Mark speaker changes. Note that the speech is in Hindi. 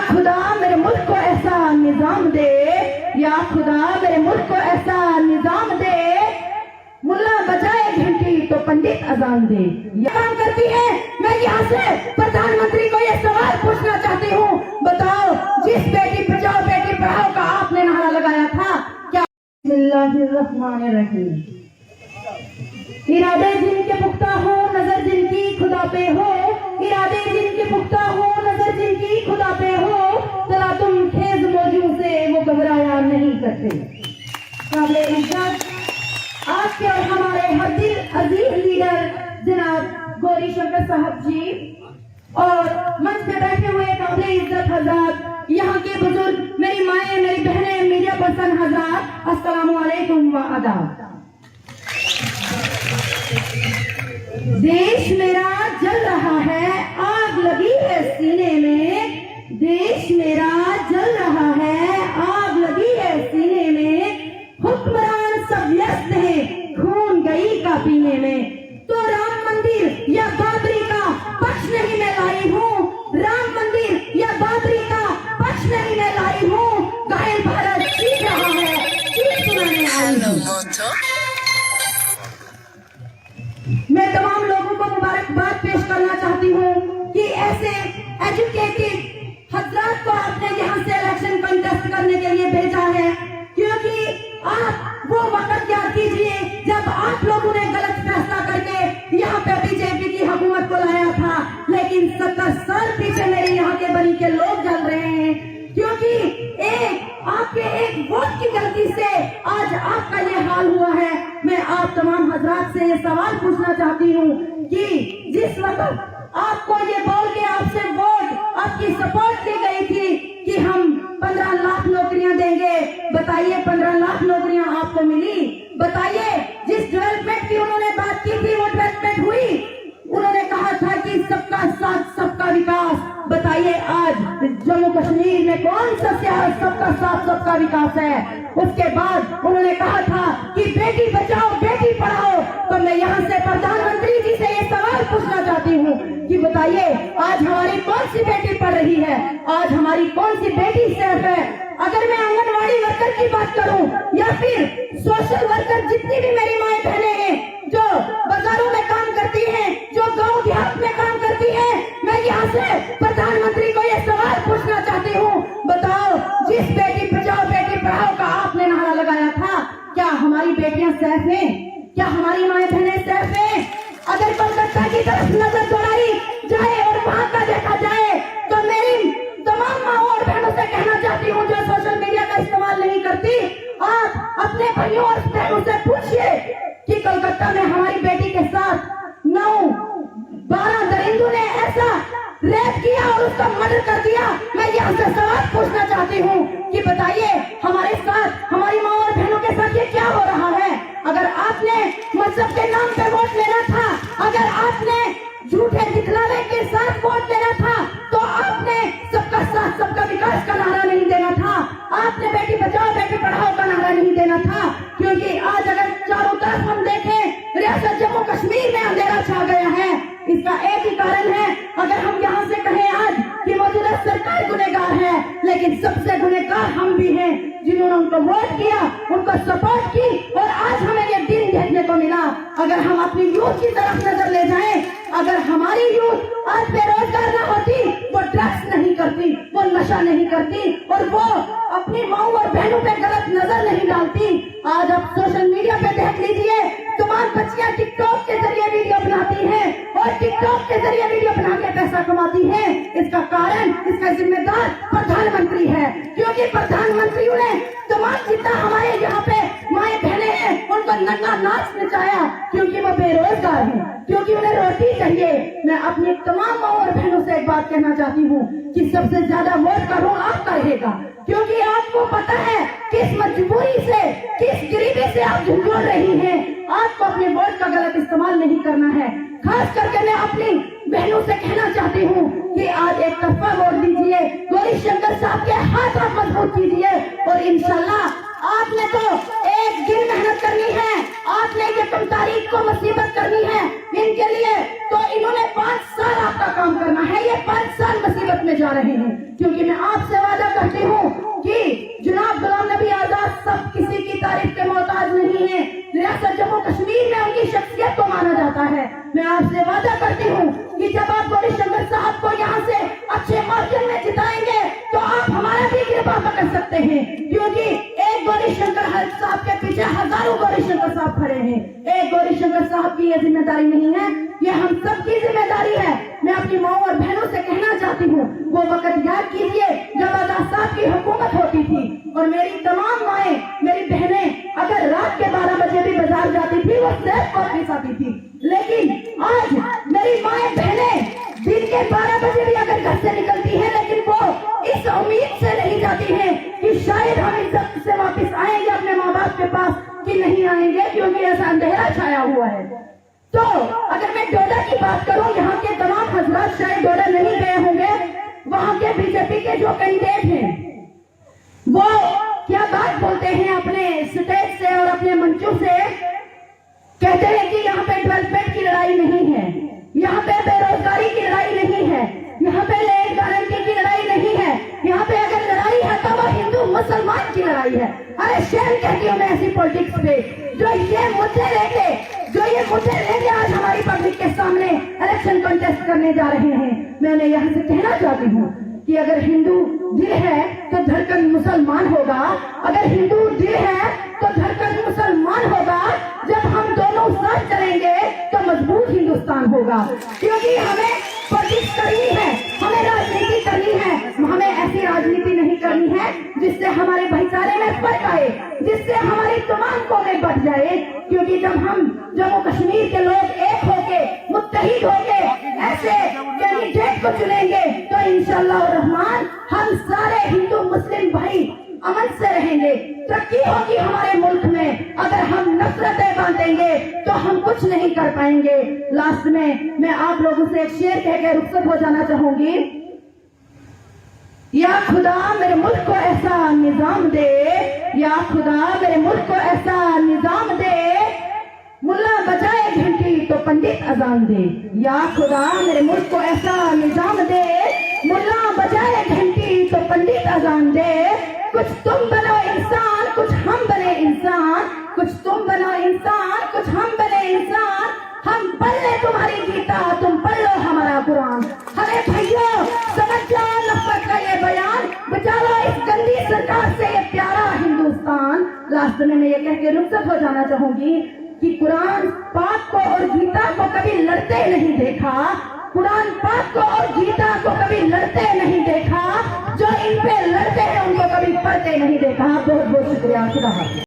Speaker 1: खुदा मेरे मुल्क को ऐसा निजाम दे, या खुदा मेरे मुल्क को ऐसा निजाम दे, मुल्ला बजाए घंटी तो पंडित अजान दे। ये काम करती है। मैं यहाँ से प्रधानमंत्री को ये सवाल पूछना चाहती हूँ, बताओ जिस बेटी बचाओ बेटी पढ़ाओ का आपने नारा लगाया था, क्या बिस्मिल्लाहिर्रहमानिर्रहीम। इरादे जिनके पुख्ता हो नजर जिनकी खुदा पे हो, इरादे जिनके पुख्ता हो नजर जिनकी खुदा पे हो, जरा तुम खेज मौजू से वो घबराया नहीं करते। काबिले इज्जत आपके और हमारे हर दिल अजीज लीडर जनाब गौरी शंकर साहब जी और मंच पे बैठे हुए काबिले इज्जत हजरात, यहाँ के बुजुर्ग, मेरी माएं, मेरी बहनें, मीडिया पर्सन हजरात, अस्सलामु अलैकुम व आदाब। देश मेरा जल रहा है, आग लगी है सीने में, देश मेरा जल रहा है, आग लगी है सीने में, हुक्मरान सब व्यस्त है खून गई का पीने में, तो राम मंदिर या बाबरी का पक्ष नहीं मैं लाई हूँ, राम मंदिर या बाबरी का पक्ष नहीं मैं लाई हूँ, घायल भारत चीख रहा है, चीख सुनाने आई हूँ। मैं तमाम लोगों को मुबारकबाद पेश करना चाहती हूँ कि ऐसे एजुकेटेड हजरात को आपने यहाँ से इलेक्शन कंटेस्ट करने के लिए भेजा है, क्योंकि आप वो वक्त याद कीजिए जब आप लोगों ने गलत फैसला करके यहाँ पे बीजेपी की हुकूमत को लाया था, लेकिन 70 साल पीछे मेरे यहाँ के बनी के लोग जल रहे हैं, क्योंकि आपके एक वोट की गलती से आज आपका ये हाल हुआ है। मैं आप तमाम हजरात से ये सवाल पूछना चाहती हूँ कि जिस वक्त आपको ये बोल के आपसे वोट आपकी सपोर्ट ली गई थी कि हम 15 लाख नौकरियां देंगे, बताइए 15 लाख नौकरियां आपको मिली? बताइए जिस डेवलपमेंट की उन्होंने बात की थी वो डेवलपमेंट हुई? उन्होंने कहा था कि सबका साथ सबका विकास, बताइए आज जम्मू कश्मीर में कौन सा सबका साथ सबका विकास है? उसके बाद उन्होंने कहा था कि बेटी बचाओ बेटी पढ़ाओ, तो मैं यहाँ से प्रधानमंत्री जी से ये सवाल पूछना चाहती हूँ कि बताइए आज हमारी कौन सी बेटी पढ़ रही है, आज हमारी कौन सी बेटी सेफ है? अगर मैं आंगनवाड़ी वर्कर की बात करूं या फिर सोशल वर्कर, जितनी भी मेरी माएं बहनें हैं जो बाजारों में काम करती हैं, जो गांव देहात में काम करती हैं, मैं यहाँ से प्रधानमंत्री को ये सवाल पूछना चाहती हूँ, बताओ जिस बेटी बचाओ बेटी पढ़ाओ का आपने नारा लगाया था, क्या हमारी बेटियां सेफ हैं? क्या हमारी माएं बहनें सेफ हैं? अगर कोलकाता की तरफ नजर दौड़ाई जाए और वहाँ का देखा जाए तो मेरी तमाम माओ और बहनों से कहना चाहती हूँ जो सोशल मीडिया का इस्तेमाल नहीं करती, आप अपने भाइयों और बहनों से पूछिए कि कोलकाता में हमारी बेटी के साथ 9-12 दरिंदों ने ऐसा रेप किया और उसका मर्डर कर दिया। मैं यहाँ से सवाल पूछना चाहती हूँ कि बताइए हमारे साथ, हमारी माँ और बहनों के साथ ये क्या हो रहा है? अगर आपने मजहब के नाम पे वोट लेना था, अगर आपने झूठे दिखलावे के साथ वोट देना था, तो आपने सबका साथ सबका विकास का नारा नहीं देना था, आपने बेटी बचाओ बेटी पढ़ाओ का नारा नहीं देना था, क्योंकि आज अगर चारों तरफ हम देखें रियासत जम्मू कश्मीर में अंधेरा छा गया है। इसका एक ही कारण है, अगर हम यहाँ से कहें आज कि मौजूदा सरकार गुनहगार है, लेकिन सबसे गुनहगार हम भी हैं जिन्होंने उनको वोट किया, उनको सपोर्ट की और आज हमें ये दिन देखने को मिला। अगर हम अपनी यूथ की तरफ नजर ले जाएं, अगर हमारी यूथ आज बेरोजगार न होती, वो ड्रग्स नहीं करती, वो नशा नहीं करती और वो अपनी माओ और बहनों पे गलत नजर नहीं डालती। आज आप सोशल मीडिया पे देख लीजिए, तमाम बच्चियां टिकटॉक के जरिए वीडियो बनाती हैं और टिकटॉक के जरिए वीडियो बना के पैसा कमाती हैं। इसका कारण, इसका जिम्मेदार प्रधानमंत्री है, क्योंकि प्रधानमंत्री ने तमाम जितना हमारे यहाँ पे माए बहने हैं उनको नंगा नाच नचाया, क्योंकि वो बेरोजगार हैं, क्योंकि उन्हें रोटी चाहिए। मैं अपनी तमाम माओ और बहनों से एक बात कहना चाहती हूँ कि सबसे ज्यादा वोट का रोल आपका रहेगा, क्योंकि आपको पता है किस मजबूरी से, किस गरीबी से आप झुंझुड़ रही हैं। आपको अपने वोट का गलत इस्तेमाल नहीं करना है। खास करके मैं अपनी बहनों से कहना चाहती हूँ कि आज एक तरफा वोट दीजिए, गौरी शंकर साहब के हाथ आप मजबूत कीजिए और इंशाल्लाह आपने तो एक दिन मेहनत करनी है, आपने ये 15 तारीख को मुसीबत करनी है इनके लिए, तो इन्होंने 5 साल आपका काम करना है। ये 5 साल मुसीबत में जा रहे हैं, क्योंकि मैं आप आपसे वादा करती हूँ कि जब आप गौरीशंकर साहब को यहाँ से अच्छे मार्जिन में जिताएंगे तो आप हमारा भी गिरबा पकड़ सकते हैं, क्योंकि एक गौरीशंकर साहब के पीछे हजारों गौरीशंकर साहब खड़े हैं। एक गौरीशंकर साहब की ये जिम्मेदारी नहीं है, ये हम सबकी जिम्मेदारी है। मैं अपनी माओ और बहनों से कहना चाहती हूँ, वो वक्त याद कीजिए जब आजाद साहब की हुकूमत होती थी और मेरी तमाम माएँ, मेरी बहनें अगर रात के 12 बजे भी बाजार जाती थी वो सिर्फ वापस आती थी। लेकिन आज मेरी माएँ बहनें दिन के 12 बजे भी अगर घर से निकलती है, लेकिन वो इस उम्मीद से नहीं जाती है कि शायद हम इज्जत से वापस आएंगे अपने माँ बाप के पास कि नहीं आएंगे, क्योंकि ऐसा अंधेरा छाया हुआ है। तो अगर मैं डोडा की बात करूं, यहाँ के तमाम हजरात शायद डोडा नहीं गए होंगे, वहाँ के बीजेपी के जो कैंडिडेट हैं वो क्या बात बोलते हैं अपने स्टेज से और अपने मंचों से, कहते हैं कि यहाँ पे डेवलपमेंट की लड़ाई नहीं है, यहाँ पे बेरोजगारी की लड़ाई नहीं है, यहाँ पे लेट गारंटी की लड़ाई नहीं है, यहाँ पे अगर लड़ाई है तो वो हिंदू मुसलमान की लड़ाई है। अरे शेर कहती हूँ मैं ऐसी पॉलिटिक्स पे जो ये मुद्दे लेके आज हमारी पब्लिक के सामने इलेक्शन कॉन्टेस्ट करने जा रहे हैं। मैं उन्हें यहाँ से कहना चाहती हूँ कि अगर हिंदू दिल है तो धड़कन मुसलमान होगा, अगर हिंदू दिल है तो धड़कन मुसलमान होगा। जब हम दोनों साथ चलेंगे तो मजबूत हिंदुस्तान होगा, क्योंकि हमें पॉलिटिक्स करनी है, हमें राजनीति करनी है, हमें ऐसी राजनीति नहीं करनी है जिससे हमारे भाईचारे में फर्क आए, जिससे हमारी तमाम कौमें बढ़ जाए। क्योंकि जब हम जम्मू कश्मीर के लोग एक होके मुत्तहिद होके ऐसे कैंडिडेट को चुनेंगे तो इंशाअल्लाह रहमान हम सारे हिंदू मुस्लिम भाई अमन से रहेंगे, तरक्की होगी हमारे मुल्क में। अगर हम नफरतें बांटेंगे तो हम कुछ नहीं कर पाएंगे। लास्ट में मैं आप लोगों से एक शेर कह के रुखसत हो जाना चाहूंगी। या खुदा मेरे मुल्क को ऐसा निजाम दे, या खुदा मेरे मुल्क को ऐसा निजाम दे, मुल्ला बजाए घंटी तो पंडित अजान दे। या खुदा मेरे मुल्क को ऐसा निजाम दे, मुल्ला बजाए घंटी तो पंडित अजान दे। कुछ तुम बनो इंसान, कुछ हम बने इंसान, कुछ तुम बनो इंसान, कुछ हम बने इंसान। हम पढ़ ले तुम्हारी गीता, तुम पढ़ लो हमारा कुरान। अरे भैया समझ जाओ नफरत का ये बयान, बचा लो इस गंदी सरकार से ये प्यारा हिंदुस्तान। लास्ट में मैं ये कह के रुखसत हो जाना चाहूंगी कि कुरान पाक को और गीता को कभी लड़ते नहीं देखा, कुरान पाक को और गीता को कभी लड़ते नहीं देखा, जो इन पे लड़ते हैं उनको कभी पढ़ते नहीं देखा। बहुत बहुत शुक्रिया। खुदा हाफिज़।